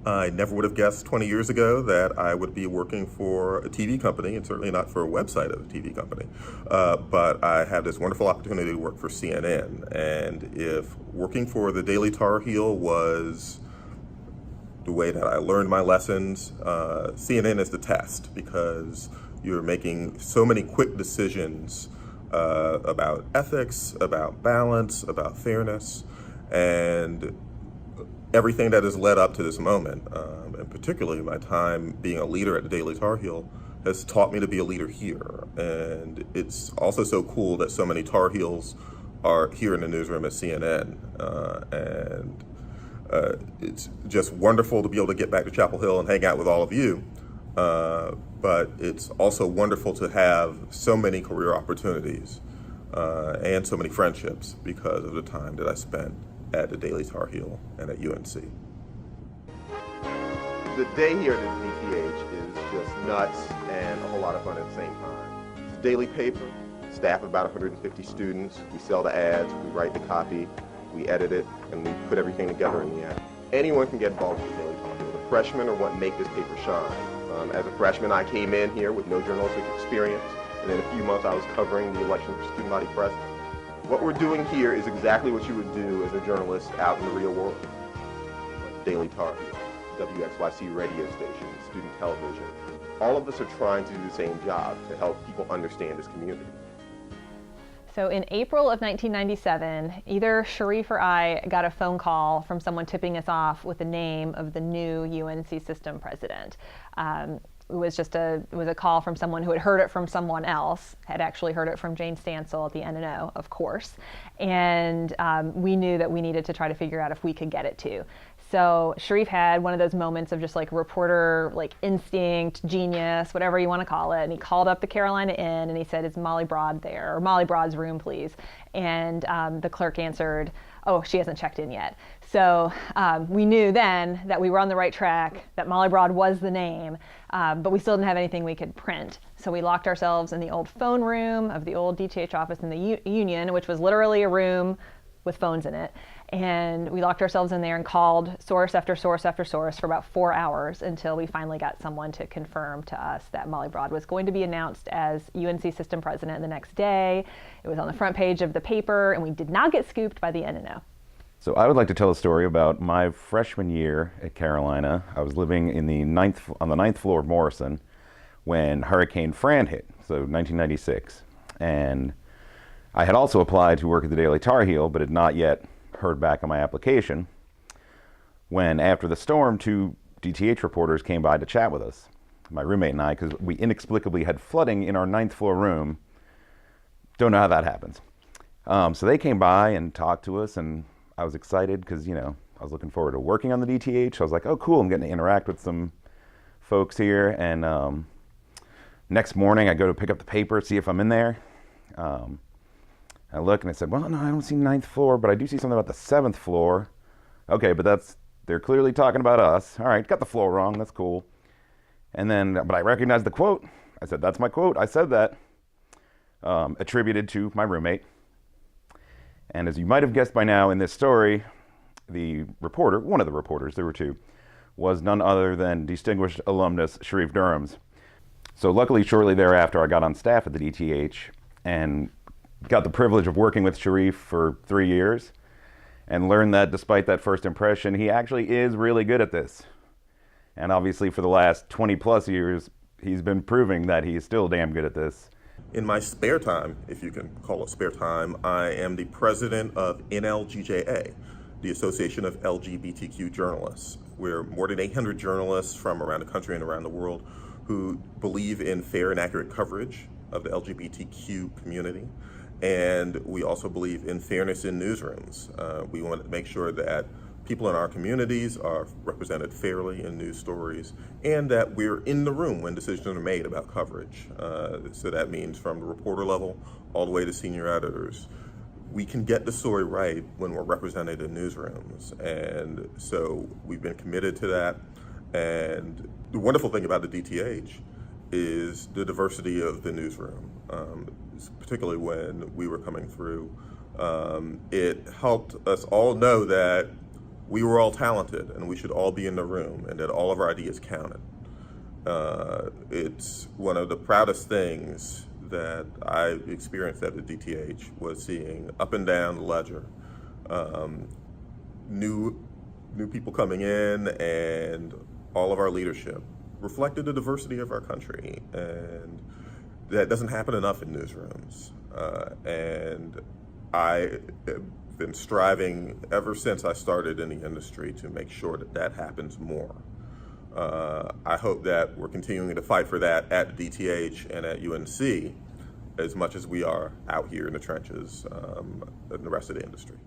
I never would have guessed 20 years ago that I would be working for a TV company, and certainly not for a website of a TV company. But I had this wonderful opportunity to work for CNN. And if working for the Daily Tar Heel was the way that I learned my lessons, CNN is the test, because you're making so many quick decisions about ethics, about balance, about fairness, and everything that has led up to this moment, and particularly my time being a leader at the Daily Tar Heel, has taught me to be a leader here. And it's also so cool that so many Tar Heels are here in the newsroom at CNN. It's just wonderful to be able to get back to Chapel Hill and hang out with all of you. But it's also wonderful to have so many career opportunities and so many friendships because of the time that I spent at the Daily Tar Heel and at UNC. The day here at the DTH is just nuts and a whole lot of fun at the same time. It's a daily paper, staff of about 150 students. We sell the ads, we write the copy, we edit it, and we put everything together in the end. Anyone can get involved with the Daily Tar Heel. The freshmen are what make this paper shine. As a freshman, I came in here with no journalistic experience, and in a few months I was covering the election for student body president. What we're doing here is exactly what you would do as a journalist out in the real world. Daily Tar Heel, WXYC radio station, student television. All of us are trying to do the same job to help people understand this community. So in April of 1997, either Sharif or I got a phone call from someone tipping us off with the name of the new UNC system president. It was a call from someone who had heard it from someone else, had actually heard it from Jane Stansel at the NNO, of course. And we knew that we needed to try to figure out if we could get it too. So Sharif had one of those moments of just like reporter, like instinct, genius, whatever you want to call it. And he called up the Carolina Inn and he said, "Is Molly Broad there? Or Molly Broad's room, please." And the clerk answered, "Oh, she hasn't checked in yet." So we knew then that we were on the right track, that Molly Broad was the name, but we still didn't have anything we could print. So we locked ourselves in the old phone room of the old DTH office in the Union, which was literally a room with phones in it. And we locked ourselves in there and called source after source after source for about 4 hours until we finally got someone to confirm to us that Molly Broad was going to be announced as UNC system president the next day. It was on the front page of the paper, and we did not get scooped by the NNO. So I would like to tell a story about my freshman year at Carolina. I was living in on the ninth floor of Morrison when Hurricane Fran hit, so 1996. And I had also applied to work at the Daily Tar Heel, but had not yet heard back on my application, when after the storm, 2 DTH reporters came by to chat with us, my roommate and I, because we inexplicably had flooding in our 9th floor room. Don't know how that happens. So they came by and talked to us, and I was excited because, I was looking forward to working on the DTH. I was like, oh, cool, I'm getting to interact with some folks here. And next morning, I go to pick up the paper, see if I'm in there. I look and I said, well, no, I don't see 9th floor, but I do see something about the 7th floor. Okay, but they're clearly talking about us. All right, got the floor wrong, that's cool. And then, but I recognized the quote. I said, that's my quote, I said that. Attributed to my roommate. And as you might have guessed by now in this story, the reporter, one of the reporters, there were 2, was none other than distinguished alumnus Sharif Durhams. So luckily, shortly thereafter, I got on staff at the DTH and got the privilege of working with Sharif for 3 years and learned that despite that first impression, he actually is really good at this. And obviously for the last 20 plus years, he's been proving that he's still damn good at this. In my spare time, if you can call it spare time, I am the president of NLGJA, the Association of LGBTQ Journalists. We're more than 800 journalists from around the country and around the world who believe in fair and accurate coverage of the LGBTQ community. And we also believe in fairness in newsrooms. We want to make sure that people in our communities are represented fairly in news stories, and that we're in the room when decisions are made about coverage. So that means from the reporter level all the way to senior editors. We can get the story right when we're represented in newsrooms. And so we've been committed to that. And the wonderful thing about the DTH is the diversity of the newsroom, particularly when we were coming through. It helped us all know that we were all talented and we should all be in the room and that all of our ideas counted. It's one of the proudest things that I experienced at the DTH was seeing up and down the ledger, new people coming in, and all of our leadership reflected the diversity of our country, and that doesn't happen enough in newsrooms. And I have been striving ever since I started in the industry to make sure that that happens more. I hope that we're continuing to fight for that at DTH and at UNC as much as we are out here in the trenches in the rest of the industry.